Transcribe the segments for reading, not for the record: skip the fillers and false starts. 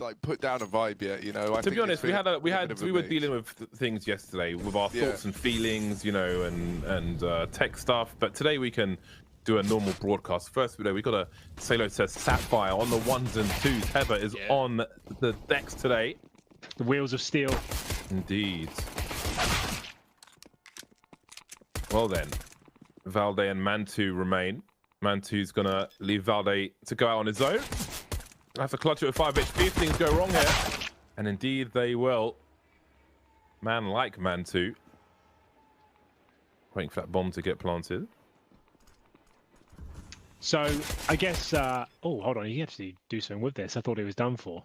like put down a vibe yet. You know, to be honest, we were dealing with things yesterday with our thoughts and feelings, you know, and tech stuff. But today we can do a normal broadcast. First, we got a Salo says Sapphire on the 1s and 2s. Heather is on the decks today. The wheels of steel. Indeed. Well then, Valde and Mantu remain. Mantu's gonna leave Valde to go out on his own. Have to clutch it with 5 HP if things go wrong here. And indeed they will. Man like Mantu. Waiting for that bomb to get planted. So, I guess... oh, hold on. He actually do something with this. I thought it was done for.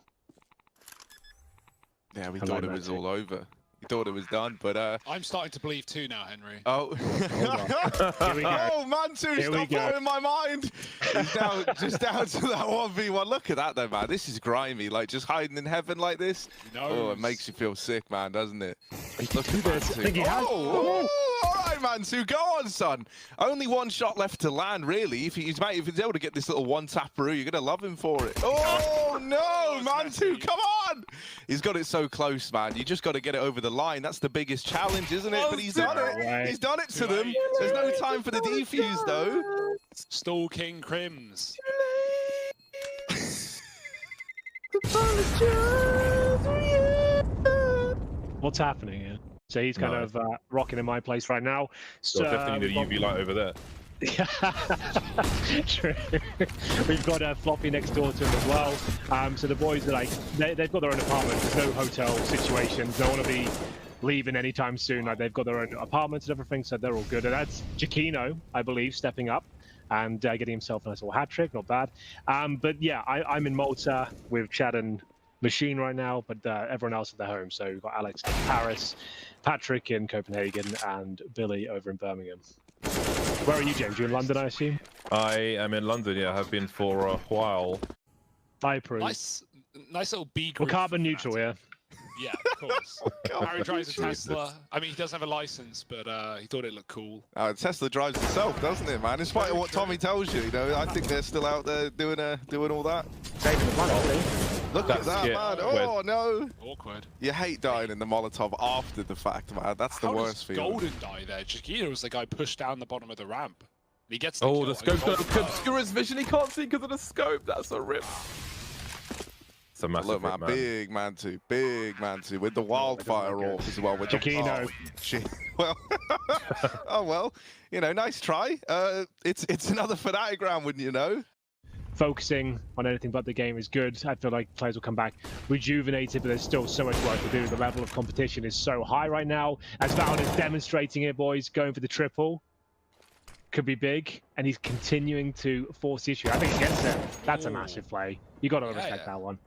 Yeah, we thought it was all over. We thought it was done, but... I'm starting to believe too now, Henry. Oh, Here we go. Oh, Mantu, stop blowing my mind. He's now just down to that 1v1. Look at that, though, man. This is grimy. Like, just hiding in heaven like this. Oh, it makes you feel sick, man, doesn't it? Look at Mantu. Oh, all right, Mantu. Go on, son. Only one shot left to land, really. If he's able to get this little one-tapperoo, you're going to love him for it. Oh, no, Mantu, come on. He's got it so close, man. You just got to get it over the line. That's the biggest challenge, isn't it? But he's done it. He's done it to them. There's no time for the defuse, though. Stalking Crims. What's happening here? So he's kind of rocking in my place right now. So definitely need a UV light over there. True. We've got a floppy next door to him as well. So the boys are like, they've got their own apartment. There's no hotel situations. They want to be leaving anytime soon. Like, they've got their own apartments and everything, so they're all good. And that's Giacchino, I believe, stepping up and getting himself a nice little hat trick. Not bad. But yeah, I'm in Malta with Chad and Machine right now, but everyone else at their home. So we've got Alex in Paris, Patrick in Copenhagen, and Billy over in Birmingham. Where are you, James? You're in London, I assume? I am in London, yeah. I have been for a while. I approve. Nice little B group. We're carbon neutral, yeah. Yeah, of course. Harry drives a Tesla. I mean, he does have a license, but he thought it looked cool. Tesla drives itself, doesn't it, man? In spite of what Tommy tells you, you know, I think they're still out there doing all that. Saving the planet, Look at that, man. Oh, no. Awkward. You hate dying in the Molotov after the fact, man. That's the worst feeling. Golden die there. Giacchino was the guy pushed down the bottom of the ramp. He gets the the scope's going to obscure his vision. He can't see because of the scope. That's a rip. It's a massive Look, man, rip, man. big Mantu, with the wildfire off as well. With Giacchino. Well, oh well, you know, nice try. It's another Fnatic round, wouldn't you know? Focusing on anything but the game is good. I feel like players will come back rejuvenated, but there's still so much work to do. The level of competition is so high right now. As Valde is demonstrating it, boys, going for the triple. Could be big, and he's continuing to force the issue. I think he gets it. That's a massive play. You got to respect that one.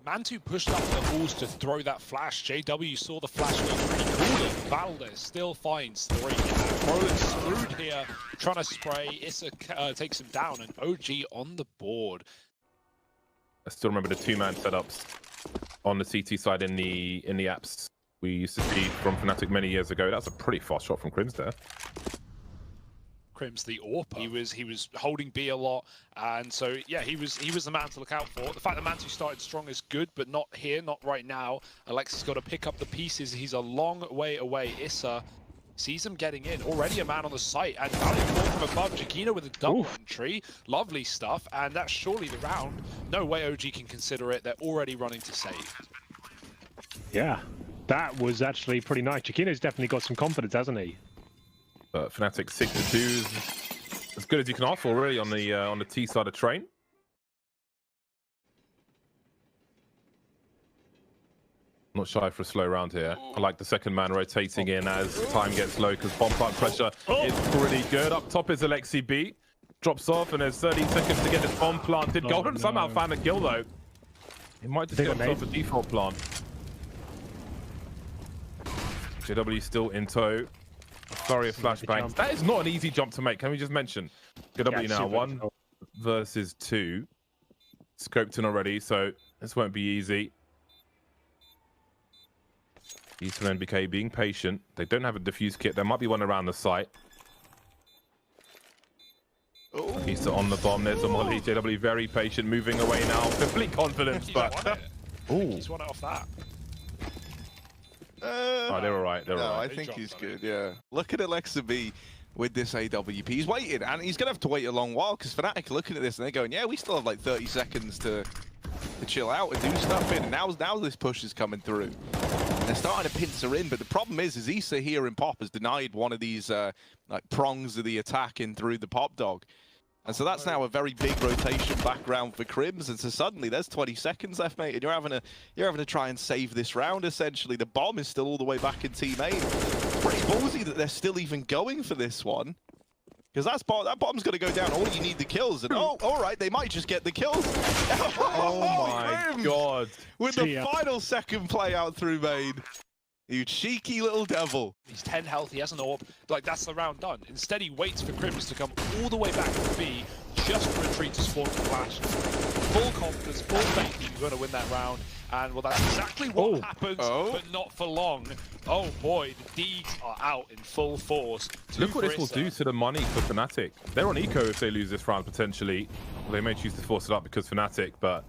Mantu pushed up the walls to throw that flash. JW saw the flash being pretty cool. Valde still finds 3. Roland's screwed here, trying to spray. Issa takes him down, and OG on the board. I still remember the 2-man setups on the CT side in the apps we used to see from Fnatic many years ago. That's a pretty fast shot from Crims there. Crims the AWP. He was holding B a lot, and so yeah, he was the man to look out for. The fact that Mantu started strong is good, but not here, not right now. Alexis got to pick up the pieces. He's a long way away. Issa sees him getting in. Already a man on the site, and Valde from above. Giacchino with a double entry. Lovely stuff, and that's surely the round. No way OG can consider it. They're already running to save. Yeah, that was actually pretty nice. Giacchino's definitely got some confidence, hasn't he? Fnatic 6-2 is as good as you can ask for, really, on the T side of train. Not shy for a slow round here. I like the second man rotating in as time gets low because bomb plant pressure is pretty good. Up top is Alexi B. Drops off, and there's 30 seconds to get this bomb planted. Golden somehow found a kill, though. He might just get himself a default plant. JW still in tow. Sorry, a flashbang. That is not an easy jump to make. Can we just mention? JW now 1 versus 2. Scoped in already, so this won't be easy. Eastern NBK being patient. They don't have a defuse kit. There might be one around the site. Oh, He's on the bomb. There's a molly. JW very patient, moving away now. Complete confidence, but He's won it off that. Oh, they're all right. They're all right. I think he's good. Yeah. Look at Alexa B with this AWP. He's waiting, and he's gonna have to wait a long while because Fnatic are looking at this and they're going, "Yeah, we still have like 30 seconds to chill out and do stuff in." And now this push is coming through. And they're starting to pincer in, but the problem is Issa here in Pop has denied one of these like prongs of the attack in through the Pop Dog. And so that's now a very big rotation background for Crims, and so suddenly there's 20 seconds left, mate, and you're having to try and save this round. Essentially, the bomb is still all the way back in Team A. It's pretty ballsy that they're still even going for this one, because that bomb's going to go down. All you need the kills, and oh, all right, they might just get the kills. Oh my God! With the final second play out through main. You cheeky little devil. He's 10 health, he has an orb. Like, that's the round done. Instead, he waits for Crims to come all the way back to B just for a treat to spawn the flash. Full confidence, full faith he's going to win that round. And, well, that's exactly what happens, but not for long. Oh, boy, the Deeds are out in full force. Look what this will do to the money for Fnatic. They're on eco if they lose this round, potentially. Well, they may choose to force it up because Fnatic, but...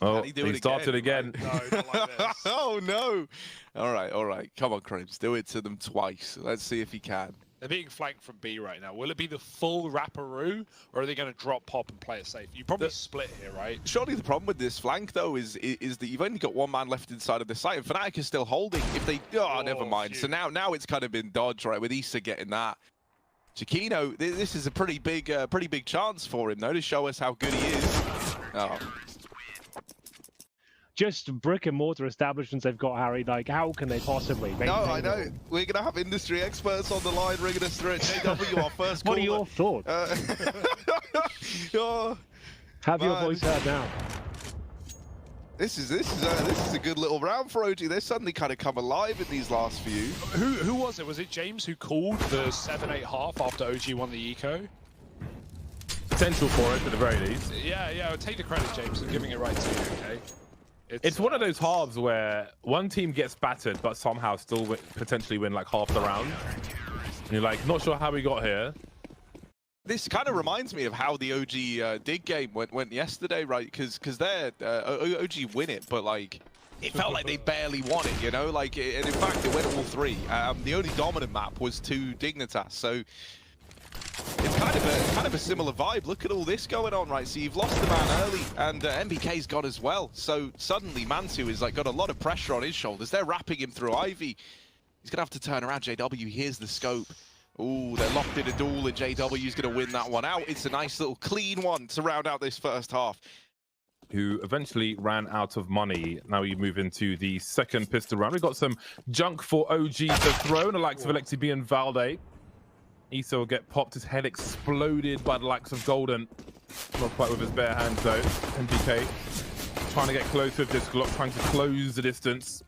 Oh, he started again. No, not like this. Oh, no. All right. Come on, Crims. Do it to them twice. Let's see if he can. They're being flanked from B right now. Will it be the full wrapperoo, or are they going to drop Pop and play it safe? You probably split here, right? Surely the problem with this flank, though, is that you've only got one man left inside of the site, and Fnatic is still holding. If they... Oh, never mind. Phew. So now it's kind of been dodged, right, with Issa getting that. Chiquino, this is a pretty big chance for him, though, to show us how good he is. Oh. Just brick and mortar establishments they've got, Harry. Like, how can they possibly make? No, I know. We're gonna have industry experts on the line ringing us through it. JW, our first call. What are your thoughts? Have your voice heard now. This is a good little round for OG. They're suddenly kind of come alive in these last few. Who was it? Was it James who called the 7-8 half after OG won the eco? Potential for it, at the very least. Yeah. I'll take the credit, James, for giving it right to you. Okay. It's one of those halves where one team gets battered, but somehow still potentially win like half the round. And you're like, not sure how we got here. This kind of reminds me of how the OG Dig game went yesterday, right? Because they're OG win it, but like it felt like they barely won it, you know? Like, and in fact, they went all three. The only dominant map was to Dignitas, so. It's kind of a similar vibe. Look at all this going on, right? So you've lost the man early, and MBK's gone as well. So suddenly Mantu is like got a lot of pressure on his shoulders. They're wrapping him through Ivy. He's gonna have to turn around. JW, here's the scope. Ooh, they're locked in a duel, and JW's gonna win that one out. It's a nice little clean one to round out this first half. Who eventually ran out of money. Now we move into the second pistol round. We've got some junk for OG to throw, the likes of Alexi B and Valde. Issa will get popped, his head exploded by the likes of Golden. Not quite with his bare hands though. MBK trying to get close with this Glock, trying to close the distance.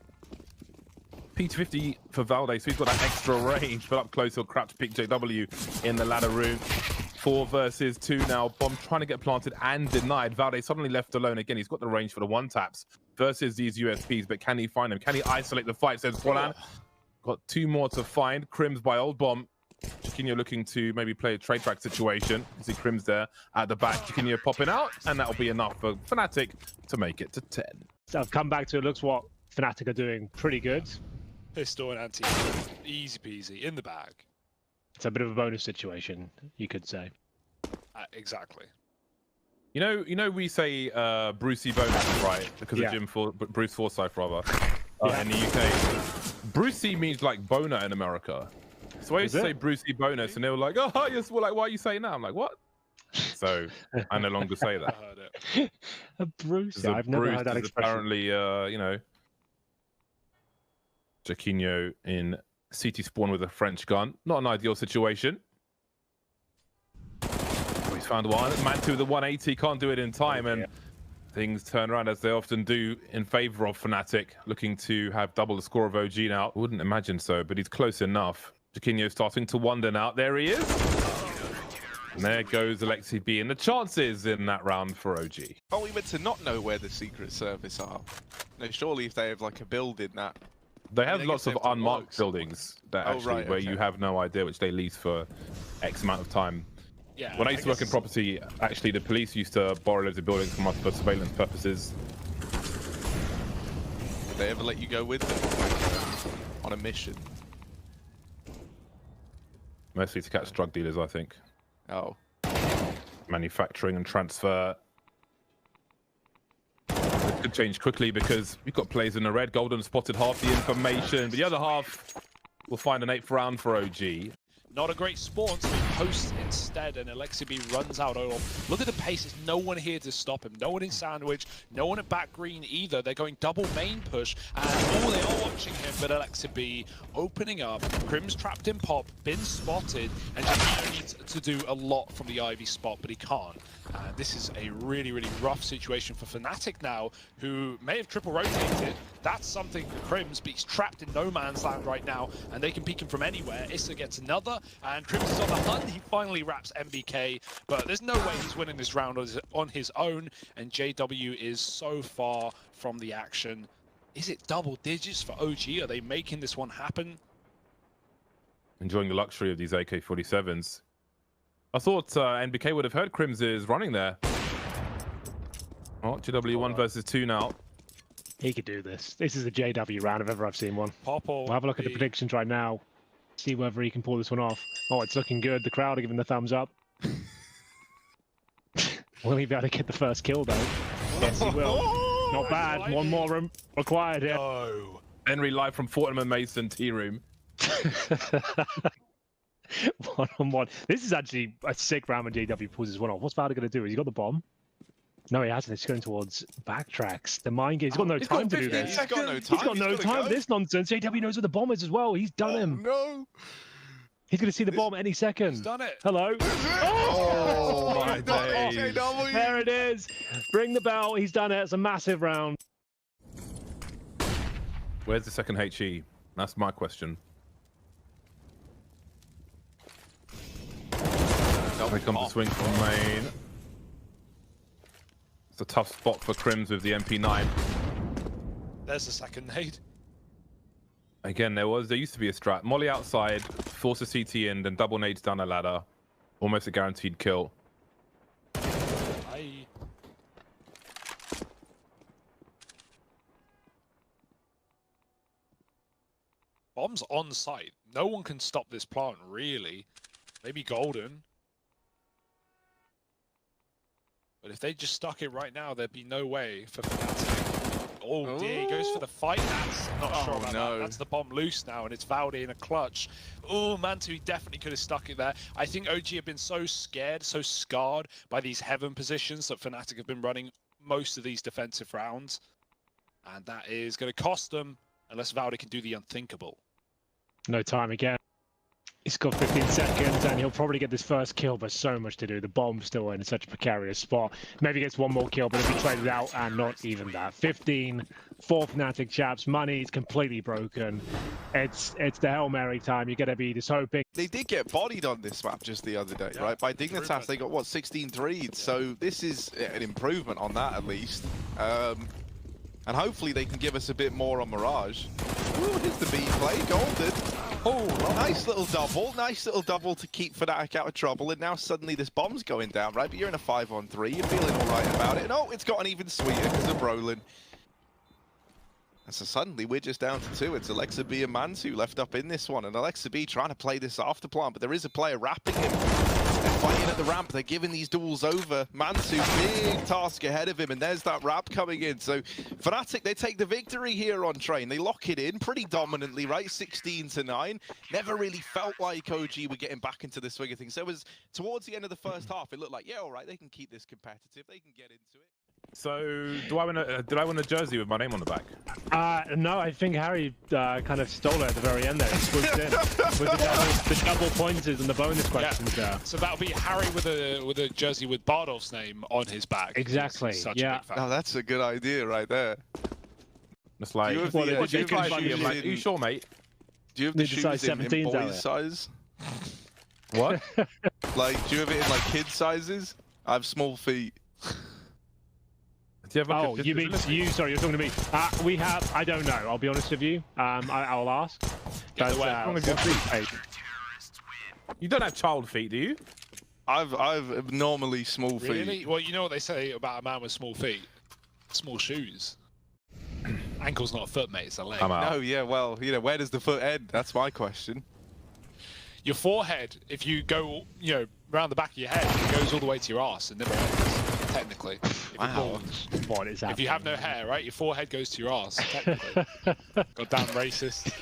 P250 for Valde, so he's got that extra range, but up close he'll crouch pick JW in the ladder room. 4 versus 2 now. Bomb trying to get planted and denied. Valde suddenly left alone again. He's got the range for the one taps versus these USPs, but can he find them? Can he isolate the fight? Says Swalan. Got 2 more to find. Crims by Old Bomb. Chiquinho looking to maybe play a trade track situation. You see Crims there at the back. Chiquinho popping out, and that'll be enough for Fnatic to make it to 10. So I've come back to it. Looks what Fnatic are doing pretty good. Pistol and anti, easy peasy in the bag. It's a bit of a bonus situation, you could say. Exactly. You know, we say Brucey bonus, right? Because of Bruce Forsyth, rather. In the UK, Brucey means like boner in America. So I used to say Brucey bonus, and they were like, "Oh, yes." Well, like, why are you saying that? I'm like, "What?" So I no longer say that. I heard it. A Brucey. I've never heard that expression. Apparently, you know, Chiquinho in CT spawn with a French gun. Not an ideal situation. Oh, he's found one. Mantu with the 180 can't do it in time, and things turn around as they often do in favor of Fnatic, looking to have double the score of OG now. Wouldn't imagine so, but he's close enough. Chiquinho starting to wonder now. There he is. And there goes Alexi B. And the chances in that round for OG. Oh, we meant to not know where the Secret Service are. No, surely if they have like a build in that They have lots of unmarked buildings that where you have no idea, which they lease for X amount of time. Yeah. When I used to work in property, actually the police used to borrow loads of buildings from us for surveillance purposes. Did they ever let you go with them on a mission? Mostly to catch drug dealers, I think. Oh. Manufacturing and transfer. It could change quickly because we've got players in the red. Golden spotted half the information, but the other half will find an 8th round for OG. Not a great spawn, so he posts instead, and Alexibi runs out. Oh, look at the pace. There's no one here to stop him. No one in sandwich. No one at back green either. They're going double main push, and they are watching him, but Alexibi opening up. Crim's trapped in pop, been spotted, and just needs to do a lot from the Ivy spot, but he can't. This is a really, really rough situation for Fnatic now, who may have triple rotated. That's something for Crims, but he's trapped in no man's land right now, and they can peek him from anywhere. Issa gets another, and Crims is on the hunt. He finally wraps MBK, but there's no way he's winning this round on his own, and JW is so far from the action. Is it double digits for OG? Are they making this one happen? Enjoying the luxury of these AK-47s. I thought NBK would have heard Crims is running there. Oh, GW1 versus 2 now. He could do this. This is a JW round if ever I've seen one. Popple. We'll have a look at the predictions right now. See whether he can pull this one off. Oh, it's looking good. The crowd are giving the thumbs up. Will he be able to get the first kill, though? Yes, he will. Not bad. One more room required here. No. Henry live from Fortnum and Mason tea room. 1-on-1. This is actually a sick round when JW pulls this one off. What's Valder going to do? Has he got the bomb? No, he hasn't. He's going towards backtracks. The mind game. He's got no time to do this. He's got no time. He's got no time for this nonsense. JW knows where the bomb is as well. He's done him. No. He's going to see the bomb any second. He's done it. Hello. Oh, my days. There it is. Ring the bell. He's done it. It's a massive round. Where's the second HE? That's my question. They come to swing from main. It's a tough spot for Crims with the MP9. There's the second nade. Again, there used to be a strat. Molly outside, force a CT in, then double nades down a ladder. Almost a guaranteed kill. Aye. Bomb's on site. No one can stop this plant, really. Maybe Golden. But if they just stuck it right now, there'd be no way for Fnatic. Oh dear, he goes for the fight. That's not sure about that. That's the bomb loose now, and it's Valdi in a clutch. Oh, Mantu, he definitely could have stuck it there. I think OG have been so scared, so scarred by these heaven positions that Fnatic have been running most of these defensive rounds. And that is going to cost them, unless Valdi can do the unthinkable. No time again. He's got 15 seconds, and he'll probably get this first kill, but so much to do. The bomb's still in such a precarious spot. Maybe gets one more kill, but it'll be traded out, and not even that. 15 for Fnatic, chaps. Money is completely broken. It's the Hail Mary time. You're going to be just hoping. They did get bodied on this map just the other day, right? By Dignitas, they got, what, 16 threes? So this is an improvement on that, at least. And hopefully they can give us a bit more on Mirage. Ooh, here's the B play, Golden. Oh, nice little double to keep Fnatic out of trouble. And now suddenly this bomb's going down, right? But you're in a 5-on-3, you're feeling all right about it. And oh, it's gotten even sweeter because of Roland. And so suddenly we're just down to 2. It's Alexa B and Mansu left up in this one. And Alexa B trying to play this after plant, but there is a player wrapping him. They're fighting at the ramp. They're giving these duels over. Mansu, big task ahead of him, and there's that wrap coming in. So Fnatic, they take the victory here on Train. They lock it in pretty dominantly, right? 16-9. Never really felt like OG were getting back into the swing of things. So it was towards the end of the first half, it looked like, yeah, all right, they can keep this competitive. They can get into it. So, did I win a jersey with my name on the back? No, I think Harry kind of stole it at the very end there. He swooped in with the double pointers and the bonus questions there. So that'll be Harry with a jersey with Bardolph's name on his back. Exactly. Yeah. Oh, that's a good idea right there. It's like, are you sure, mate? Do you have the shoes in boys size? What? Like, do you have it in like kid sizes? I have small feet. Do you have like Oh, you mean you? Sorry, you're talking to me. We have. I don't know. I'll be honest with you. I'll ask. Get the way As long as your feet paid. You don't have child feet, do you? I've abnormally small feet. Really? Well, you know what they say about a man with small feet? Small shoes. Ankle's not a foot, mate. It's a leg. No, yeah, well, you know, where does the foot end? That's my question. Your forehead, if you go, you know, around the back of your head, it goes all the way to your arse and never ends, technically. Wow. What is happening? If you have no hair, right, your forehead goes to your arse, technically. Goddamn racist.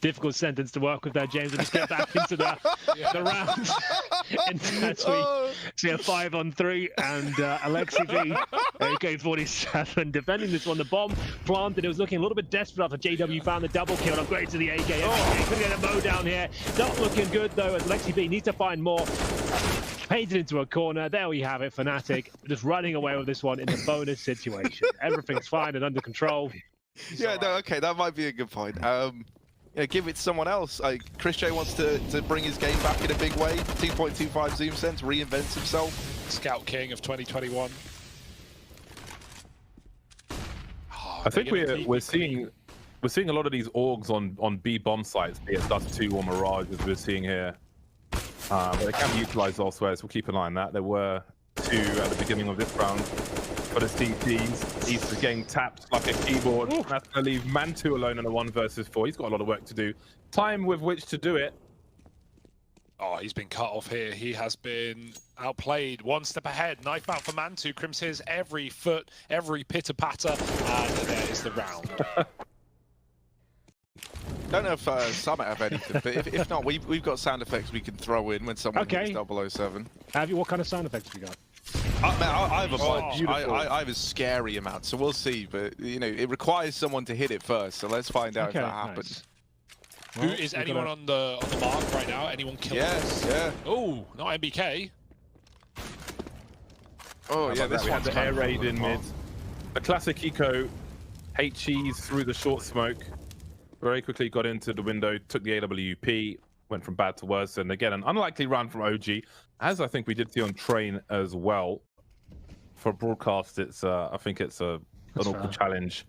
Difficult sentence to work with there, James. Let's get back into the rounds. As we see a 5-on-3 and Alexi B, AK-47, defending this one. The bomb planted. It was looking a little bit desperate after JW found the double kill. Upgrade to the AK. Couldn't get a mow down here. Not looking good though, as Alexi B needs to find more. Painted into a corner. There we have it. Fnatic just running away with this one in the bonus situation. Everything's fine and under control. Yeah, no, okay, that might be a good point. Yeah, give it to someone else. Like Chris J wants to bring his game back in a big way. 2.25 zoom sense, reinvents himself. Scout King of 2021. Oh, I think we're seeing a lot of these orgs on B bomb sites, be it Dust 2 or Mirage, as we're seeing here. But they can be utilized elsewhere, so we'll keep an eye on that. There were 2 at the beginning of this round. For the CTs, he's getting tapped like a keyboard. Ooh. That's going to leave Mantu alone in a 1 versus 4. He's got a lot of work to do. Time with which to do it. Oh, he's been cut off here. He has been outplayed. 1 step ahead. Knife out for Mantu. Crims hears every foot, every pitter-patter, and there is the round. Don't know if Summit have anything, but if not, we've got sound effects we can throw in when someone hits 007. Have you? What kind of sound effects have you got? I have a bunch. I have a scary amount, so we'll see. But you know, it requires someone to hit it first. So let's find out if that happens. Nice. Well, is anyone on the mark right now? Anyone killing? Yes, yeah. Oh, not MBK. Oh yeah, this we had the air raid in mid. The classic eco, HEs through the short smoke. Very quickly got into the window, took the AWP, went from bad to worse, and again an unlikely round from OG, as I think we did see on Train as well. For broadcast, it's I think it's an awkward challenge,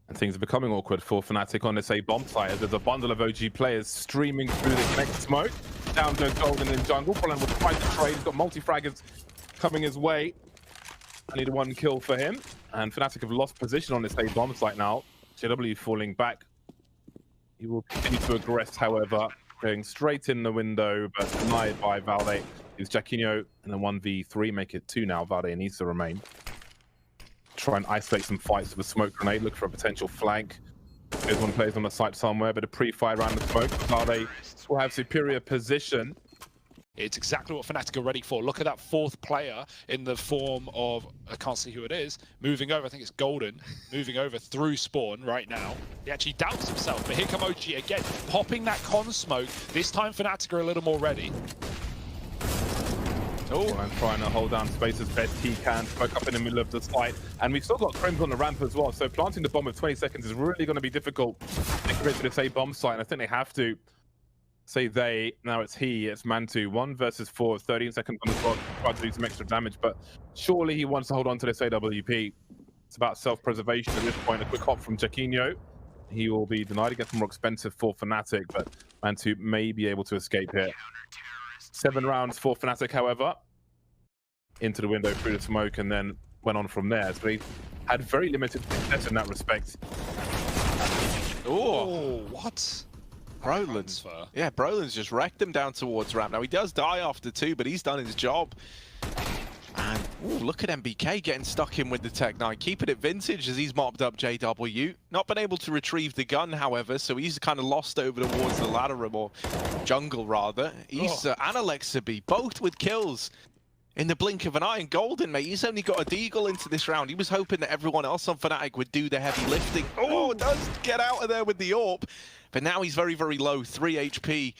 and things are becoming awkward for Fnatic on this A bomb site. As there's a bundle of OG players streaming through this next smoke. Down goes Golden in jungle. Probably will try to trade. He's got multi-fraggers coming his way. I need 1 kill for him, and Fnatic have lost position on this A bomb site now. JW falling back. He will continue to aggress, however, going straight in the window, but denied by Valde. It's Jaquinho and then 1v3, make it 2 now. Valde needs to remain. Try and isolate some fights with a smoke grenade, look for a potential flank. There's one plays on the site somewhere, but a pre-fire around the smoke. Valde will have superior position. It's exactly what Fnatic are ready for. Look at that 4th player in the form of, I can't see who it is, moving over, I think it's Golden, moving over through spawn right now. He actually doubts himself, but here come OG again, popping that con smoke. This time Fnatic are a little more ready. Oh, and trying to hold down space as best he can. Smoke up in the middle of the site. And we've still got Crims on the ramp as well, so planting the bomb with 20 seconds is really going to be difficult to get to this A bomb site, and I think they have to. Say they, now it's he, it's Mantu. 1 versus 4, 13 seconds on the clock, try to do some extra damage, but surely he wants to hold on to this AWP. It's about self-preservation at this point. A quick hop from Jaquinho. He will be denied. It gets more expensive for Fnatic, but Mantu may be able to escape here. 7 rounds for Fnatic, however. Into the window, through the smoke, and then went on from there. So he had very limited success in that respect. Oh, what? Brolin's. Yeah, Brolin's just wrecked him down towards ramp. Now, he does die after 2, but he's done his job. And ooh, look at MBK getting stuck in with the Tech 9, keeping it vintage as he's mopped up JW. Not been able to retrieve the gun, however, so he's kind of lost over towards the ladder room, or jungle, rather. He's and Alexaby, both with kills in the blink of an eye. And Golden, mate, he's only got a deagle into this round. He was hoping that everyone else on Fnatic would do the heavy lifting. Oh, does get out of there with the AWP. But now he's very, very low, 3 HP.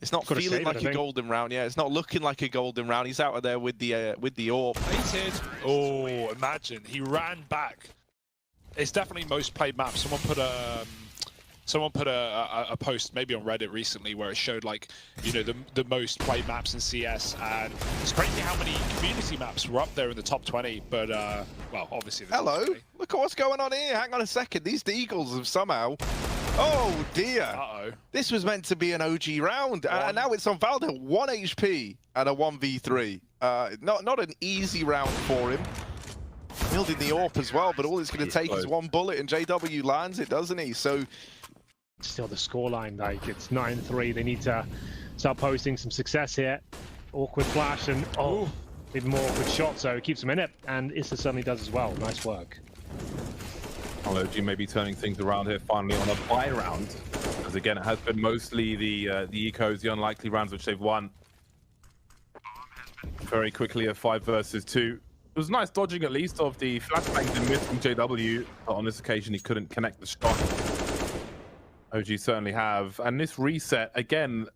It's not feeling like a golden round. Yeah, it's not looking like a golden round. He's out of there with the AWP. Painted. Oh, imagine he ran back. It's definitely most played map. Someone put Someone put a post maybe on Reddit recently where it showed like, you know, the most played maps in CS, and it's crazy how many community maps were up there in the top 20. But well, obviously. Hello, look at what's going on here. Hang on a second. These Deagles have somehow. Oh dear. Uh-oh. This was meant to be an OG round, and now it's on Valda. 1 HP and a 1v3. Not an easy round for him. Building the AWP as well, but all it's going to take is one bullet, and JW lands it, doesn't he? So. Still the scoreline, like it's 9-3. They need to start posting some success here. Awkward flash and even more awkward shot, so it keeps them in it, and Issa certainly does as well. Nice work. OG may be turning things around here finally on a buy round, because again it has been mostly the ecos, the unlikely rounds which they've won. Very quickly a 5 versus 2. It was nice dodging at least of the flashbangs and miss from JW, but on this occasion he couldn't connect the shot. OG certainly have, and this reset again,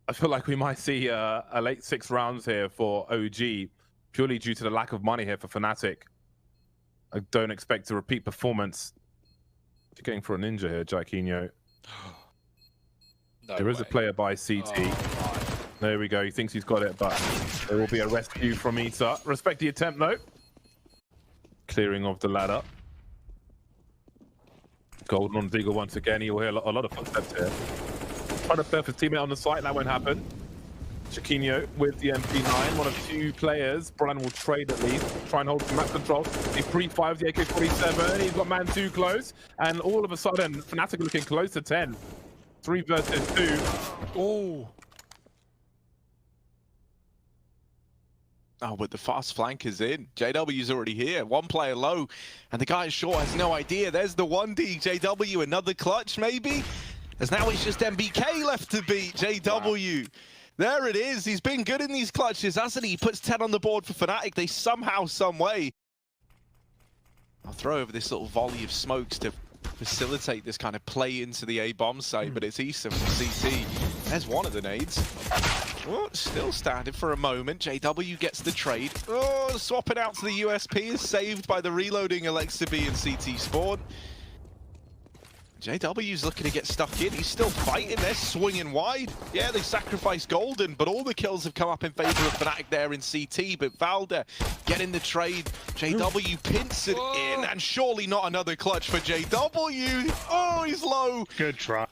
I feel like we might see a late 6 rounds here for OG, purely due to the lack of money here for Fnatic. I don't expect a repeat performance. You're going for a ninja here, Jaikinho. There is a player by CT. There we go, he thinks he's got it, but there will be a rescue from Issa. Respect the attempt though. Clearing of the ladder. Golden on Deagle once again. He will hear a lot of footsteps here. Trying to surf his teammate on the site, that won't happen. Jaikinho with the MP9, one of 2 players. Brian will trade at least, try and hold some map control. He pre-5 the AK-47, he's got man too close, and all of a sudden, Fnatic looking close to 10. 3 versus 2. Oh, but the fast flank is in. JW's already here. 1 player low, and the guy at short has no idea. There's the 1D. JW, another clutch maybe? As now it's just MBK left to beat JW. Wow. There it is. He's been good in these clutches, hasn't he? He puts 10 on the board for Fnatic. They somehow, some way. I'll throw over this little volley of smokes to facilitate this kind of play into the A-bomb site, but it's Issa from CT. There's one of the nades. Oh, still standing for a moment. JW gets the trade. Oh, swapping out to the USP is saved by the reloading Alexa B and CT Spawn. JW's looking to get stuck in. He's still fighting. They're swinging wide. Yeah, they sacrificed Golden, but all the kills have come up in favor of Fnatic there in CT. But Valda getting the trade. JW pints it in, and surely not another clutch for JW. Oh, he's low. Good try.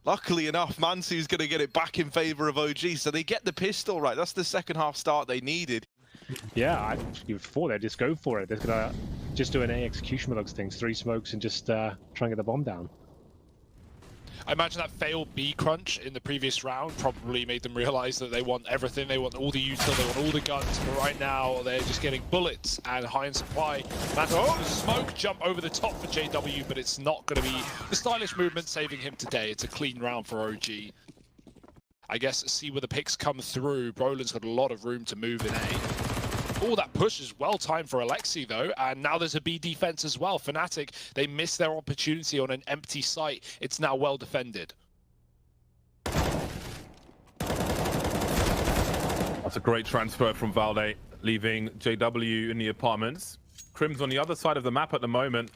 Luckily enough, Mansu's going to get it back in favor of OG, so they get the pistol right. That's the second half start they needed. Yeah, before they just go for it. They're going to just do an A execution with those things. 3 smokes and just try and get the bomb down. I imagine that failed B crunch in the previous round probably made them realize that they want everything. They want all the util, they want all the guns, but right now they're just getting bullets and high in supply. That's the smoke jump over the top for JW, but it's not going to be the stylish movement saving him today. It's a clean round for OG. I guess see where the picks come through. Brolin's got a lot of room to move in A. Oh, that push is well timed for Alexi though, and now there's a B defense as well. Fnatic, they missed their opportunity on an empty site. It's now well defended. That's a great transfer from Valde, leaving JW in the apartments. Crim's on the other side of the map at the moment,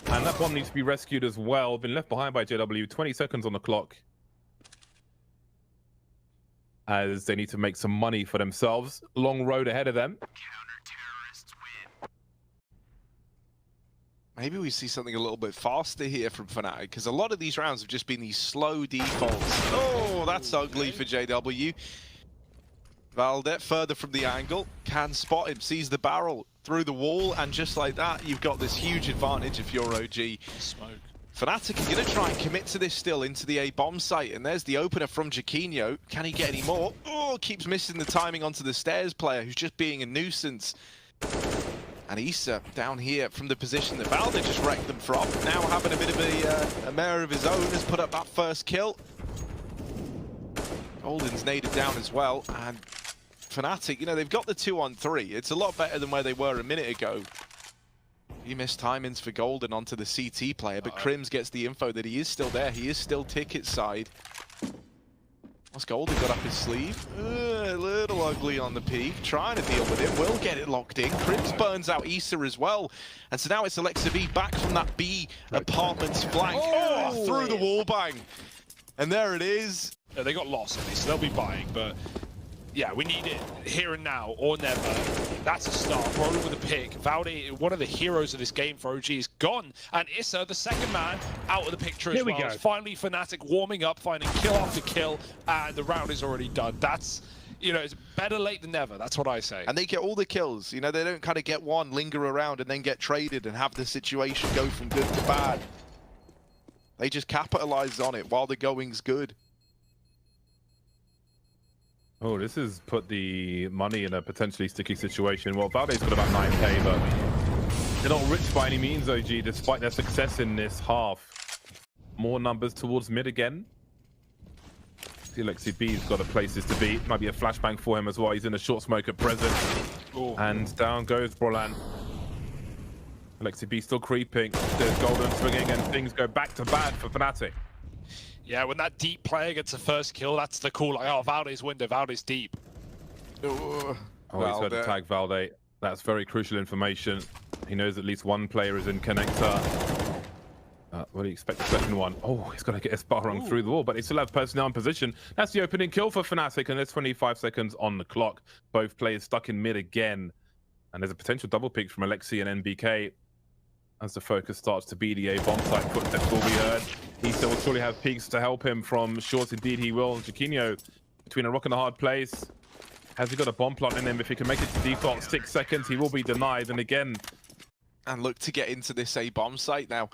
and that bomb needs to be rescued as well. Been left behind by JW, 20 seconds on the clock. As they need to make some money for themselves. Long road ahead of them. Counter-terrorists win. Maybe we see something a little bit faster here from Fnatic, because a lot of these rounds have just been these slow defaults. Oh, that's ugly for JW. Valdet further from the angle, can spot him, sees the barrel through the wall, and just like that, you've got this huge advantage if you're OG. Smoke. Fnatic are going to try and commit to this still into the A-bomb site, and there's the opener from Jaikinho. Can he get any more? Oh, keeps missing the timing onto the stairs player, who's just being a nuisance. And Issa down here from the position that Valde just wrecked them from, now having a bit of a mare of his own, has put up that first kill. Golden's naded down as well, and Fnatic, you know, they've got the 2-on-3. It's a lot better than where they were a minute ago. He missed timings for Golden onto the CT player, but Crims gets the info that he is still there. He is still ticket side. What's Golden got up his sleeve? A little ugly on the peak. Trying to deal with him. Will get it locked in. Crims burns out Issa as well. And so now it's Alexa B back from that B apartment's flank. Oh, Oh, through the wall bang. And there it is. Yeah, they got lost at least, so they'll be buying, but yeah, we need it here and now or never. That's a start. Rolling with a pick. Valde, one of the heroes of this game for OG, is gone. And Issa, the second man, out of the picture as well. Finally, Fnatic warming up, finding kill after kill, and the round is already done. That's, you know, it's better late than never. That's what I say. And they get all the kills. You know, they don't kind of get one, linger around, and then get traded and have the situation go from good to bad. They just capitalize on it while the going's good. Oh, this has put the money in a potentially sticky situation. Well, Valde's got about 9k, but they're not rich by any means, OG, despite their success in this half. More numbers towards mid again. The Alexi B's got places to be. Might be a flashbang for him as well. He's in a short smoke at present. Ooh. And down goes Brolan. Alexi B still creeping. There's Golden swinging, and things go back to bad for Fnatic. Yeah, when that deep player gets a first kill, that's the call. Like, oh, Valde's window, Valde's deep. Oh, he's heard to tag Valde. That's very crucial information. He knows at least one player is in connector. What do you expect the second one? Oh, he's got to get his bar rung through the wall, but they still have personnel in position. That's the opening kill for Fnatic, and there's 25 seconds on the clock. Both players stuck in mid again. And there's a potential double pick from Alexi and NBK. As the focus starts to be the A bomb site, footsteps will be heard. Issa will surely have peaks to help him from short. Indeed, he will. Jaquinho between a rock and a hard place. Has he got a bomb plant in him? If he can make it to default 6 seconds, he will be denied. And again, and look to get into this A bomb site now.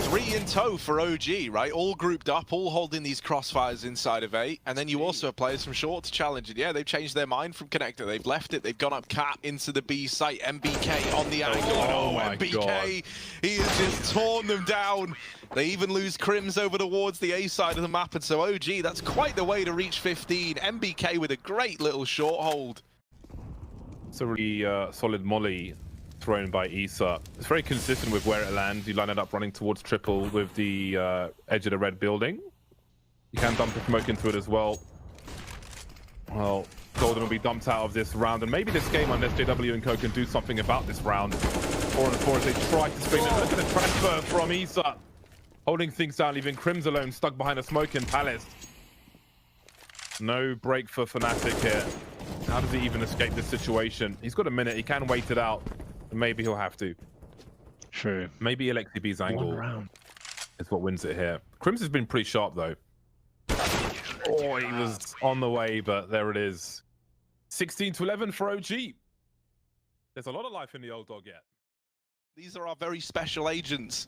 3 in tow for OG, right? All grouped up, all holding these crossfires inside of A. And then you also have players from short to challenge it. Yeah, they've changed their mind from connector. They've left it. They've gone up cat into the B site. MBK on the angle. Oh my MBK, God. he has just torn them down. They even lose Crims over towards the A side of the map. And so OG, that's quite the way to reach 15. MBK with a great little short hold. It's a really solid molly thrown by Issa. It's very consistent with where it lands. You line it up running towards triple with the edge of the red building. You can dump a smoke into it as well. Well, Golden will be dumped out of this round, and maybe this game, unless JW and Co can do something about this round. 4 and 4 as they try to spring it. Look at the transfer from Issa. Holding things down, leaving Crims alone, stuck behind a smoke in Palace. No break for Fnatic here. How does he even escape this situation? He's got a minute. He can wait it out. Maybe he'll have to. True. Maybe Alexi B's angle is what wins it here. Crims has been pretty sharp, though. Oh, he was on the way, but there it is. 16-11 for OG. There's a lot of life in the old dog yet. These are our very special agents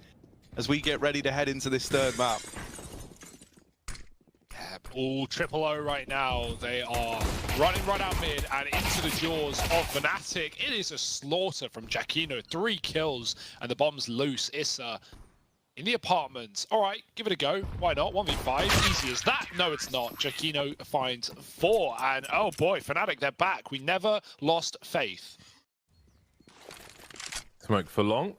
as we get ready to head into this third map. All triple O right now. They are running right out mid and into the jaws of Fnatic. It is a slaughter from Jaquinho. 3 kills and the bomb's loose. Issa in the apartments. All right, give it a go. Why not? 1v5. Easy as that. No, it's not. Jaquinho finds 4. And oh boy, Fnatic, they're back. We never lost faith. Smoke for long.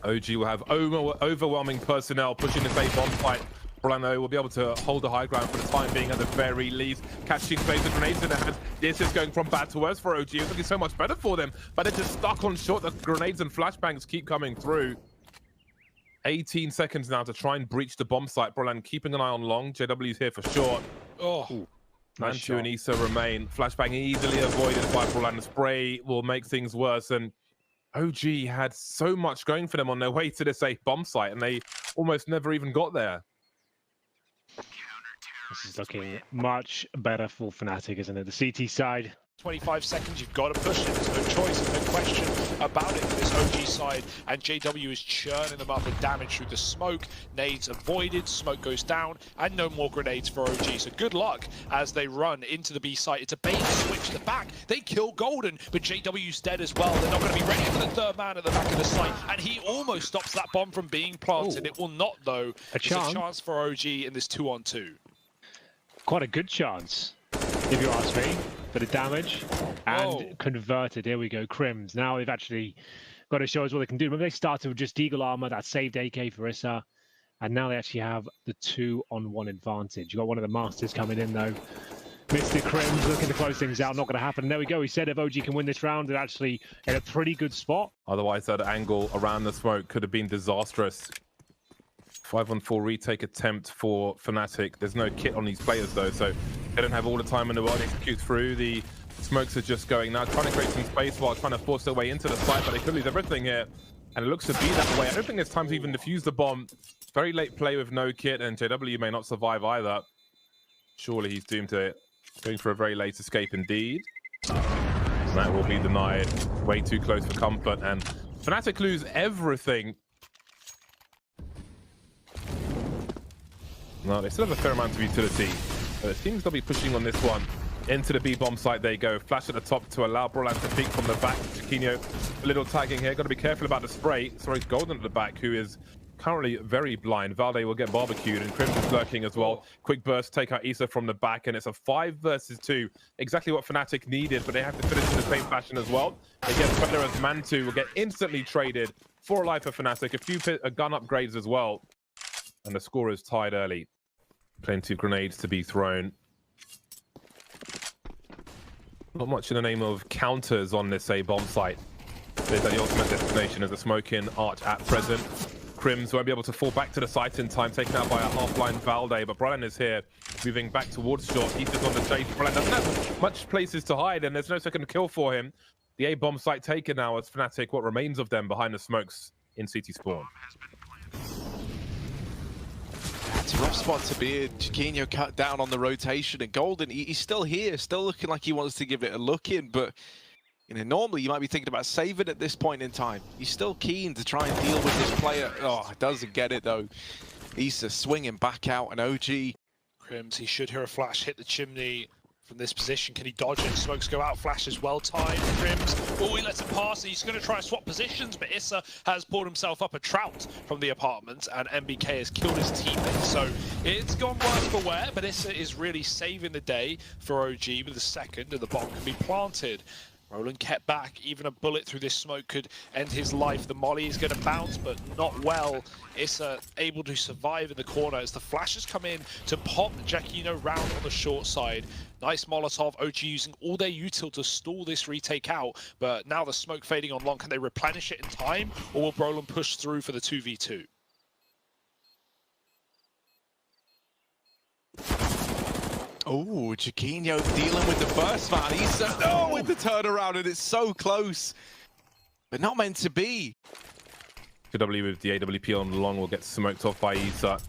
OG will have overwhelming personnel pushing the A bomb fight. Orlando will be able to hold the high ground for the time being at the very least. Catching space of grenades in the hands. This is going from bad to worse for OG. It's looking so much better for them, but they're just stuck on short. The grenades and flashbangs keep coming through. 18 seconds now to try and breach the bomb site. Brolan keeping an eye on long. JW's here for short. Oh, Manchu and Issa remain. Flashbang easily avoided by Brolan. The spray will make things worse, and OG had so much going for them on their way to this safe bomb site, and they almost never even got there. This is looking much better for Fnatic, isn't it? The CT side. 25 seconds, you've got to push it. There's no choice, no question about it for this OG side. And JW is churning them up with damage through the smoke. Nades avoided, smoke goes down, and no more grenades for OG. So good luck as they run into the B site. It's a bait switch to the back. They kill Golden, but JW's dead as well. They're not going to be ready for the third man at the back of the site. And he almost stops that bomb from being planted. It will not, though. It's a chance for OG in this 2-on-2. Quite a good chance, if you ask me. Bit of damage and converted. Here we go, Crims. Now they've actually got to show us what they can do. Remember, they started with just Eagle Armor, that saved AK for Issa, and now they actually have the 2-on-1 advantage. You got one of the masters coming in though. Mr. Crims looking to close things out. Not going to happen. And there we go. He said if OG can win this round, they're actually in a pretty good spot. Otherwise, that angle around the smoke could have been disastrous. 5-on-4 retake attempt for Fnatic. There's no kit on these players though, so they don't have all the time in the world to execute through. The smokes are just going now, trying to create some space while trying to force their way into the site, but they could lose everything here. And it looks to be that way. I don't think there's time to even defuse the bomb. Very late play with no kit, and JW may not survive either. Surely he's doomed to it. Going for a very late escape indeed. And that will be denied. Way too close for comfort, and Fnatic lose everything. No, they still have a fair amount of utility, but it seems they'll be pushing on this one. Into the B-bomb site they go. Flash at the top to allow Brolan to peek from the back. Chiquinho, a little tagging here. Got to be careful about the spray. Sorry, it's Golden at the back, who is currently very blind. Valde will get barbecued, and Crimson is lurking as well. Quick burst, take out Issa from the back, and it's a 5 versus 2. Exactly what Fnatic needed, but they have to finish in the same fashion as well. They get better as Mantu will get instantly traded for a life for Fnatic. A few gun upgrades as well. And the score is tied early. Plenty of grenades to be thrown. Not much in the name of counters on this A-bomb site. There's the ultimate destination as a smoking arch at present. Crims won't be able to fall back to the site in time, taken out by a half-line Valde, but Brolan is here, moving back towards short. He's just on the chase. Brolan doesn't have much places to hide, and there's no second kill for him. The A-bomb site taken now as Fnatic, what remains of them behind the smokes in CT spawn. It's a rough spot to be in. Chiquinho cut down on the rotation, and Golden, he's still here, still looking like he wants to give it a look in, but you know, normally you might be thinking about saving at this point in time. He's still keen to try and deal with this player. Oh, doesn't get it though. Issa swinging back out, and OG. Crims, he should hear a flash hit the chimney from this position. Can he dodge it? Smokes go out, flash is well timed. Crims, oh, he lets it pass. He's going to try to swap positions, but Issa has pulled himself up a trout from the apartment, and MBK has killed his teammate. So it's gone worse for wear, but Issa is really saving the day for OG with the second, and the bomb can be planted. Roland kept back. Even a bullet through this smoke could end his life. The molly is going to bounce, but not well. Issa able to survive in the corner as the flashes come in to pop Chiquinho round on the short side. Nice Molotov. OG using all their util to stall this retake out, but now the smoke fading on long. Can they replenish it in time, or will Brolan push through for the 2v2? Oh, Chiquinho dealing with the first man. He's with the turnaround, and it's so close, but not meant to be. JW with the AWP on the long will get smoked off by Issa.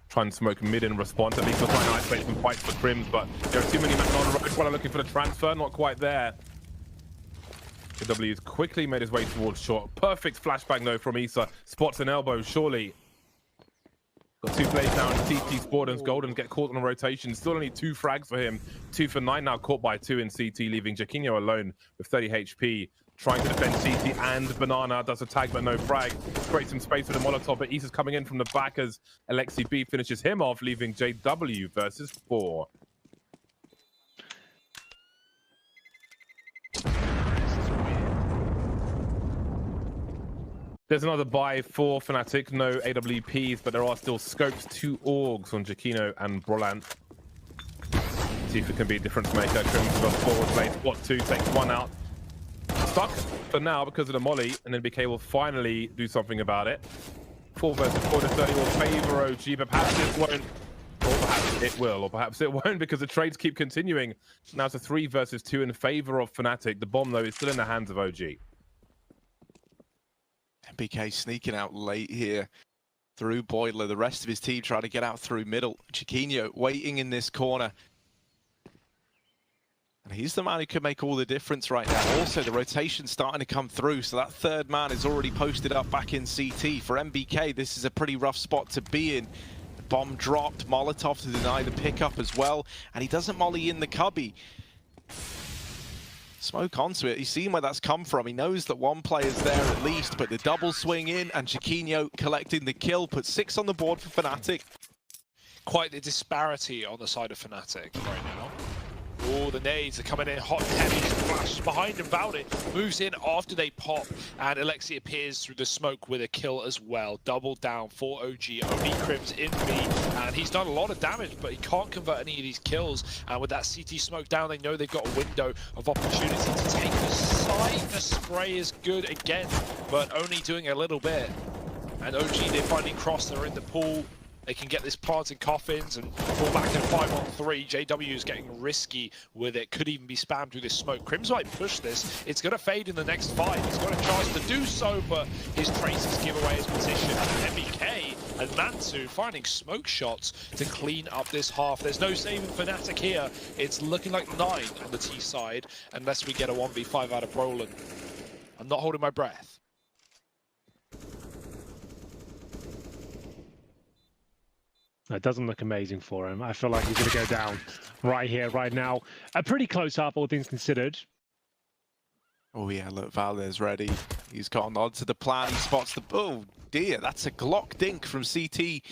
Try and smoke mid in response. At least we're trying to isolate some fights for Crims, but there are too many men on the road while looking for the transfer. Not quite there. JW's quickly made his way towards short. Perfect flashbang though from Issa. Spots an elbow, surely. Got 2 plays now in CT Sportons. Golden get caught on a rotation. Still only 2 frags for him. 2 for 9 now, caught by 2 in CT, leaving Chiquinho alone with 30 HP. Trying to defend CT, and Banana does a tag but no frag. Creates some space for the Molotov, but Issa's coming in from the back as Alexi B finishes him off, leaving JW versus 4. There's another buy for Fnatic. No AWPs, but there are still scopes. 2 Orgs on Chiquinho and Brolan. See if it can be a difference maker. Crims with a forward play. Spot 2 takes 1 out. Stuck for now because of the molly, and then BK will finally do something about it. 4 versus 4 to 30 will favor OG, but perhaps it won't. Or perhaps it will, or perhaps it won't, because the trades keep continuing. Now it's a 3 versus 2 in favor of Fnatic. The bomb, though, is still in the hands of OG. BK sneaking out late here through Boiler. The rest of his team trying to get out through middle. Chiquinho waiting in this corner. And he's the man who could make all the difference right now. Also, the rotation's starting to come through, so that third man is already posted up back in CT. For MBK, this is a pretty rough spot to be in. The bomb dropped, Molotov to deny the pickup as well, and he doesn't molly in the cubby. Smoke onto it. He's seen where that's come from. He knows that one player's there at least, but the double swing in, and Chiquinho collecting the kill, puts 6 on the board for Fnatic. Quite the disparity on the side of Fnatic right now. Oh, the nades are coming in hot and heavy. Flash behind him. Valde moves in after they pop, and Alexi appears through the smoke with a kill as well. Double down for OG. Only Crims in B, and he's done a lot of damage, but he can't convert any of these kills. And with that CT smoke down, they know they've got a window of opportunity to take the site. The spray is good again, but only doing a little bit. And OG, they finally cross, they're in the pool. They can get this planted coffins and fall back in 5-on-3. JW is getting risky with it. Could even be spammed through this smoke. Crims might push this. It's going to fade in the next fight. He's got a chance to do so, but his traces give away his position. MBK and Mantu finding smoke shots to clean up this half. There's no saving Fnatic here. It's looking like 9 on the T side, unless we get a 1v5 out of Roland. I'm not holding my breath. It doesn't look amazing for him. I feel like he's going to go down right here, right now. A pretty close up, all things considered. Oh yeah, look, Valdez ready. He's gotten onto the plan. He spots the... Oh dear, that's a Glock dink from CT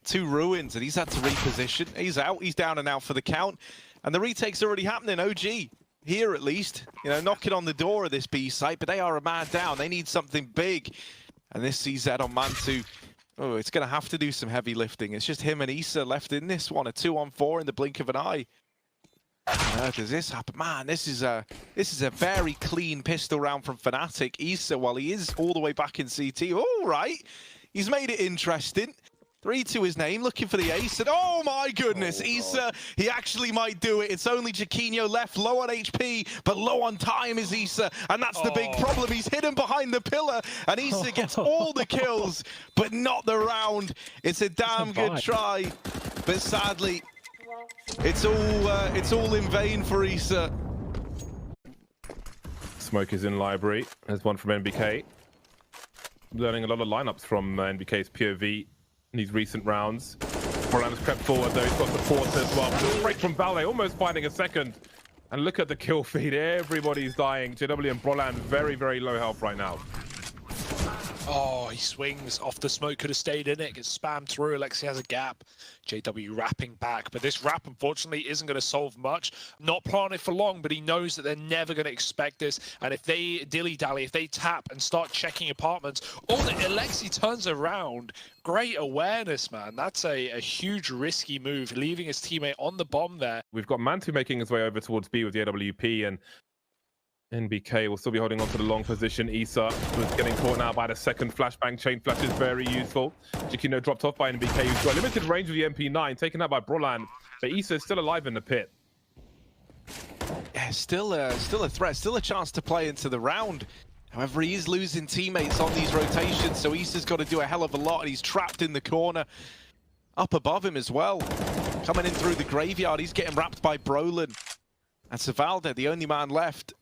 to Ruins, and he's had to reposition. He's out. He's down and out for the count. And the retake's already happening. OG, here at least, you know, knocking on the door of this B site, but they are a man down. They need something big. And this CZ on Mantu. Oh, it's going to have to do some heavy lifting. It's just him and Issa left in this one. A 2-on-4 in the blink of an eye. How does this happen? Man, this is a very clean pistol round from Fnatic. Issa, while he is all the way back in CT. All right. He's made it interesting. 3 to his name, looking for the ace, and oh my goodness, Issa, he actually might do it. It's only Jaquinho left, low on HP, but low on time is Issa, and that's the big problem. He's hidden behind the pillar, and Issa gets all the kills, but not the round. It's a damn good try, but sadly, it's all in vain for Issa. Smoke is in library. There's one from NBK. Learning a lot of lineups from NBK's POV. In these recent rounds. Brolan's crept forward though, he's got support as well. Just break from Ballet, almost finding a second. And look at the kill feed, everybody's dying. JW and Brolan very, very low health right now. Oh, he swings off the smoke, could have stayed in it, gets spammed through. Alexi has a gap. JW wrapping back, but this wrap unfortunately isn't going to solve much. Not planted for long, but he knows that they're never going to expect this. And if they dilly-dally, if they tap and start checking apartments, Alexi turns around. Great awareness, man. That's a huge risky move, leaving his teammate on the bomb there. We've got Mantu making his way over towards B with the AWP, and NBK will still be holding on to the long position. Issa was getting caught now by the second flashbang. Chain flash is very useful. Jaquinho dropped off by NBK, who's got limited range with the MP9, taken out by Brolan. But Issa is still alive in the pit. Yeah, still a threat, still a chance to play into the round. However, he is losing teammates on these rotations, so Issa's got to do a hell of a lot, and he's trapped in the corner. Up above him as well. Coming in through the graveyard, he's getting wrapped by Brolan. And Savalda, the only man left.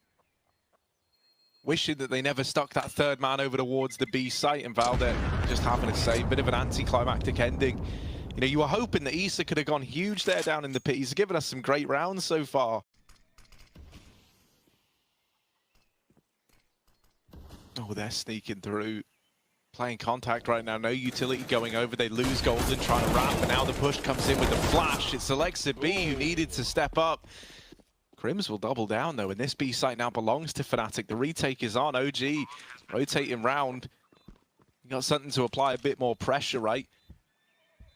Wishing that they never stuck that third man over towards the B site, and Valde just having a save. Bit of an anticlimactic ending. You know, you were hoping that Issa could have gone huge there down in the pit. He's given us some great rounds so far. Oh, they're sneaking through. Playing contact right now. No utility going over. They lose Golden trying to wrap, and now the push comes in with the flash. It's Alexa B who needed to step up. Crims will double down though, and this B site now belongs to Fnatic. The retake is on. OG rotating round. You got something to apply a bit more pressure, right?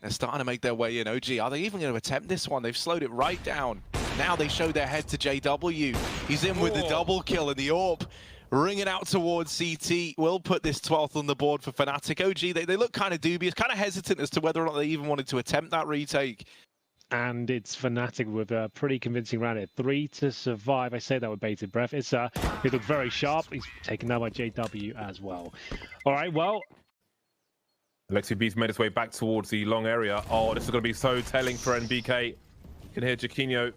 They're starting to make their way in. OG, are they even going to attempt this one? They've slowed it right down. Now they show their head to JW. He's in with the double kill, and the AWP ringing out towards CT. Will put this 12th on the board for Fnatic. OG, they look kind of dubious, kind of hesitant as to whether or not they even wanted to attempt that retake. And it's Fnatic with a pretty convincing round here. 3 to survive. I say that with bated breath. It's he looked very sharp. He's taken down by JW as well. All right, well. Alexi B's made his way back towards the long area. Oh, this is going to be so telling for NBK. You can hear Jaquinho.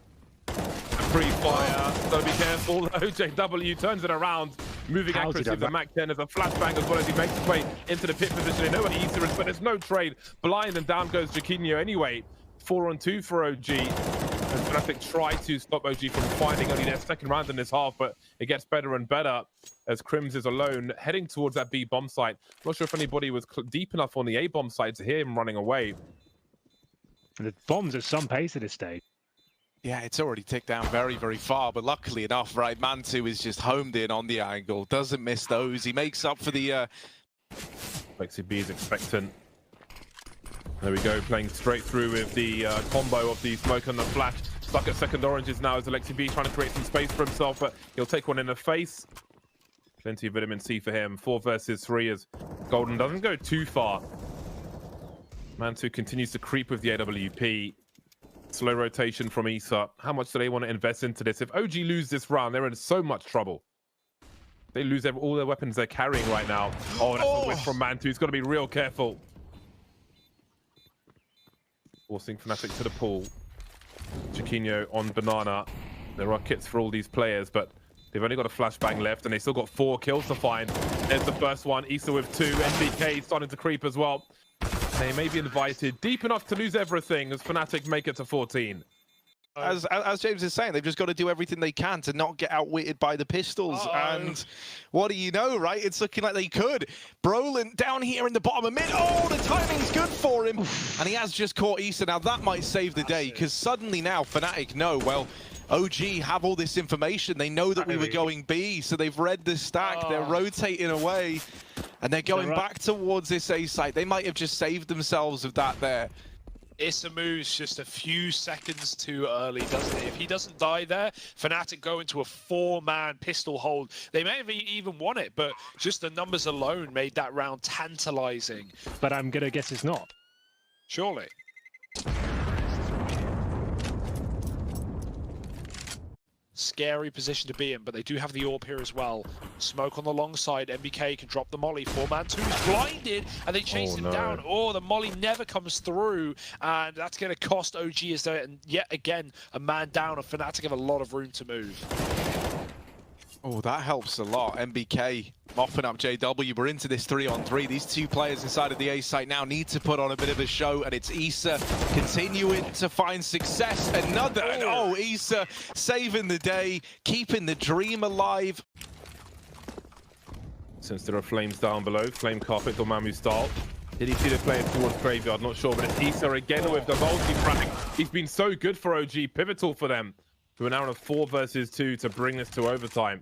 Pre-fire. Got to be careful. JW turns it around. Moving accuracy of the Mac 10 as a flashbang as well as he makes his way into the pit position. They know what Issa is, but there's no trade. Blind, and down goes Jaquinho anyway. 4-on-2 for OG. And Fnatic try to stop OG from finding only their second round in this half, but it gets better and better as Crims is alone, heading towards that B bomb site. Not sure if anybody was deep enough on the A bomb site to hear him running away. The bomb's at some pace at this stage. Yeah, it's already ticked down very, very far, but luckily enough, right, Mantu is just homed in on the angle, doesn't miss those. He makes up for the... Alexi B is expectant. There we go, playing straight through with the combo of the smoke and the flash. Stuck at second oranges now as Alexi B trying to create some space for himself, but he'll take one in the face. Plenty of vitamin C for him. 4 versus 3 as Golden doesn't go too far. Mantu continues to creep with the AWP. Slow rotation from Issa. How much do they want to invest into this? If OG lose this round, they're in so much trouble. They lose all their weapons they're carrying right now. Oh, that's a whiff from Mantu. He's got to be real careful. Forcing Fnatic to the pool. Chiquinho on Banana. There are kits for all these players, but they've only got a flashbang left, and they still got 4 kills to find. There's the first one. Issa with 2. NBK starting to creep as well. They may be invited deep enough to lose everything as Fnatic make it to 14. As James is saying, they've just got to do everything they can to not get outwitted by the pistols. And what do you know, right? It's looking like they could. Brolin down here in the bottom of mid. Oh, the timing's good for him. And he has just caught Issa. Now that might save the day, because suddenly now Fnatic know, well, OG have all this information. They know that we were going B, so they've read the stack. They're rotating away, and they're going back towards this A site. They might have just saved themselves of that there. Issa moves just a few seconds too early, doesn't he? If he doesn't die there, Fnatic go into a 4-man pistol hold. They may have even won it, but just the numbers alone made that round tantalizing. But I'm going to guess it's not. Surely. Scary position to be in, but they do have the AWP here as well. Smoke on the long side. MBK can drop the molly. 4-man 2 is blinded, and they chase him down. Oh, the molly never comes through, and that's going to cost OG as they're yet again a man down. And Fnatic have a lot of room to move. Oh, that helps a lot. MBK mopping up JW. We're into this 3-on-3. These 2 players inside of the A site now need to put on a bit of a show, and it's Issa continuing to find success. Another, and oh, Issa saving the day, keeping the dream alive. Since there are flames down below, flame carpet or Mamu style. Did he see the player towards Graveyard? Not sure, but it's Issa again with the multi-frag. He's been so good for OG, pivotal for them. We're now in a 4 versus 2 to bring this to overtime.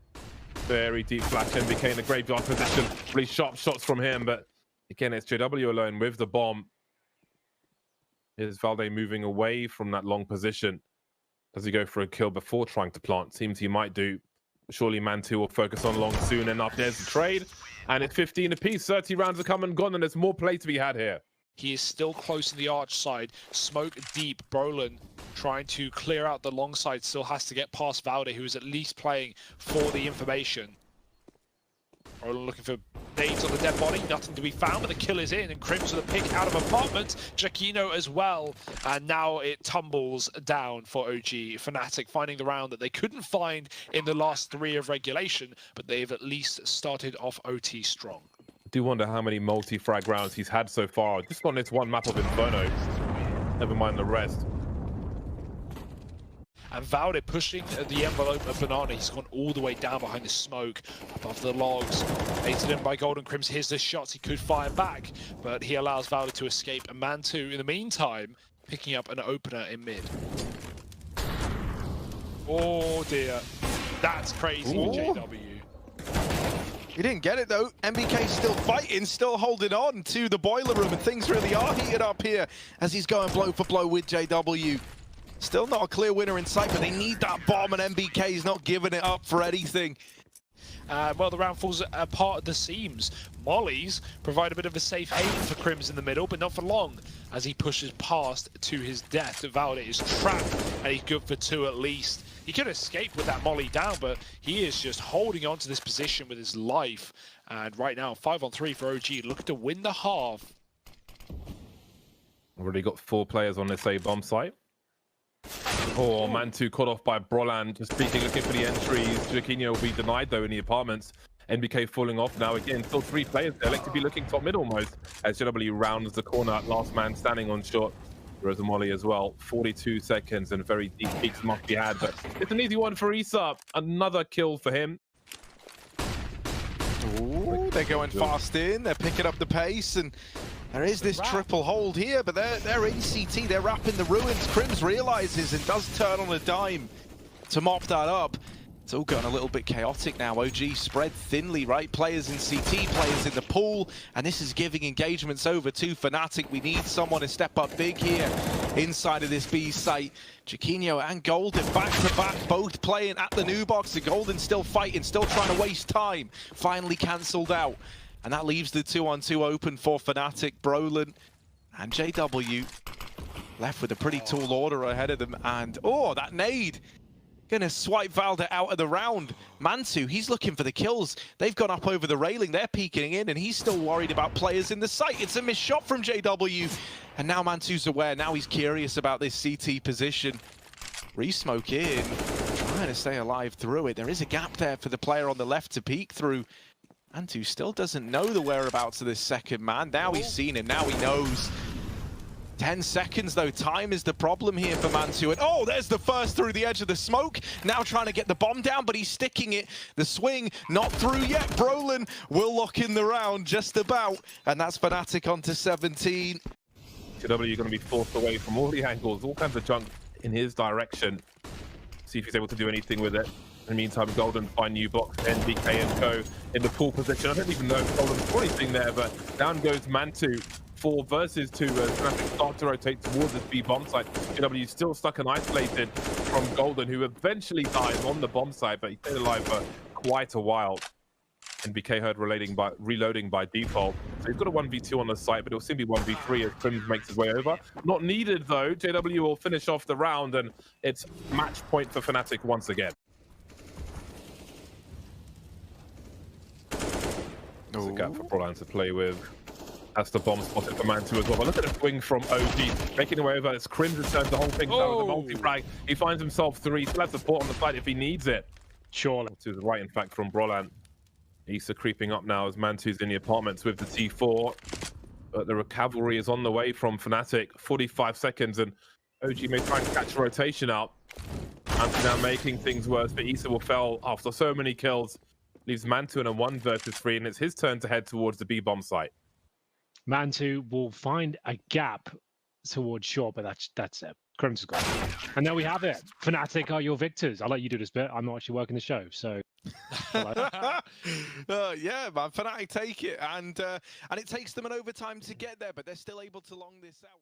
Very deep flash. MBK in the Graveyard position. Really sharp shots from him, but again, it's JW alone with the bomb. Is Valde moving away from that long position? Does he go for a kill before trying to plant? Seems he might do. Surely Man2 will focus on long soon enough. There's the trade, and it's 15 apiece. 30 rounds have come and gone, and there's more play to be had here. He is still close to the arch side. Smoke deep. Brolin trying to clear out the long side. Still has to get past Valde, who is at least playing for the information. Brolin looking for nades on the dead body. Nothing to be found, but the kill is in. And Crims with a pick out of apartment. Chiquinho as well. And now it tumbles down for OG. Fnatic finding the round that they couldn't find in the last 3 of regulation, but they've at least started off OT strong. I do wonder how many multi-frag rounds he's had so far. Just on this one map of Inferno. Never mind the rest. And Valde pushing the envelope of Banana. He's gone all the way down behind the smoke, above the logs. Aided in by Golden Crims. Here's the shots he could fire back, but he allows Valde to escape. And Man2, in the meantime, picking up an opener in mid. Oh dear. That's crazy for JW. He didn't get it though. MBK still fighting, still holding on to the boiler room, and things really are heated up here as he's going blow for blow with JW. Still not a clear winner in sight, but they need that bomb, and MBK is not giving it up for anything. Well, the round falls apart at the seams. Mollies provide a bit of a safe haven for Crims in the middle, but not for long, as he pushes past to his death. Valde is trapped, and he's good for 2 at least. He could escape with that molly down, but he is just holding on to this position with his life. And right now, 5-on-3 for OG, looking to win the half. Already got 4 players on this A bomb site. Oh, Man2 caught off by Broland. Just speaking, looking for the entries. Chiquinho will be denied though in the apartments. NBK falling off now again. Still 3 players there. Like to be looking top mid almost. As JW rounds the corner. Last man standing on short. There's a molly as well. 42 seconds and very deep peaks must be had. But it's an easy one for Issa. Another kill for him. Ooh, they're going fast in. They're picking up the pace, and there is this triple hold here, but they're in CT. They're wrapping the ruins. Crims realizes and does turn on a dime to mop that up. It's all going a little bit chaotic now. OG spread thinly, right? Players in CT, players in the pool, and this is giving engagements over to Fnatic. We need someone to step up big here inside of this B site. Chiquinho and Golden back to back, both playing at the new box. The Golden still fighting, still trying to waste time. Finally cancelled out. And that leaves the 2-on-2 open for Fnatic, Brolin, and JW. Left with a pretty tall order ahead of them. And, oh, that nade. Gonna swipe Valda out of the round. Mantu, he's looking for the kills. They've gone up over the railing. They're peeking in, and he's still worried about players in the site. It's a missed shot from JW. And now Mantu's aware. Now he's curious about this CT position. Re-smoke in, trying to stay alive through it. There is a gap there for the player on the left to peek through. Mantu still doesn't know the whereabouts of this second man. Now he's seen it, now he knows. 10 seconds though, time is the problem here for Mantu. And oh, there's the first through the edge of the smoke. Now trying to get the bomb down, but he's sticking it. The swing, not through yet. Brolin will lock in the round just about. And that's Fnatic onto 17. JW going to be forced away from all the angles, all kinds of junk in his direction. See if he's able to do anything with it. In the meantime, Golden find new box, NBK and Co in the pool position. I don't even know if Golden's got anything there, but down goes Mantu. 4 versus 2 as Fnatic start to rotate towards this B bomb site. JW still stuck and isolated from Golden, who eventually dies on the bomb site, but he stayed alive for quite a while. NBK heard reloading by default. So he's got a 1v2 on the site, but it'll soon be 1v3 as Crims makes his way over. Not needed though. JW will finish off the round, and it's match point for Fnatic once again. There's a gap for Brolin to play with. That's the bomb spotted for Mantu as well. But look at the swing from OG, making away over. It's Crimson turns the whole thing down with the multi-frag. He finds himself 3. Still has support on the side if he needs it. Surely. To the right, in fact, from Brolin. Issa creeping up now as Mantu's in the apartments with the T4. But the cavalry is on the way from Fnatic. 45 seconds, and OG may try and catch a rotation out. Mantu now making things worse, but Issa will fail after so many kills. Leaves Mantu in a 1 versus 3, and it's his turn to head towards the B-bomb site. Mantu will find a gap towards short, but that's it. Crims has got it. And there we have it. Fnatic are your victors. I'll let you do this bit. I'm not actually working the show, so. Yeah, man, Fnatic take it, and it takes them an overtime to get there, but they're still able to long this out.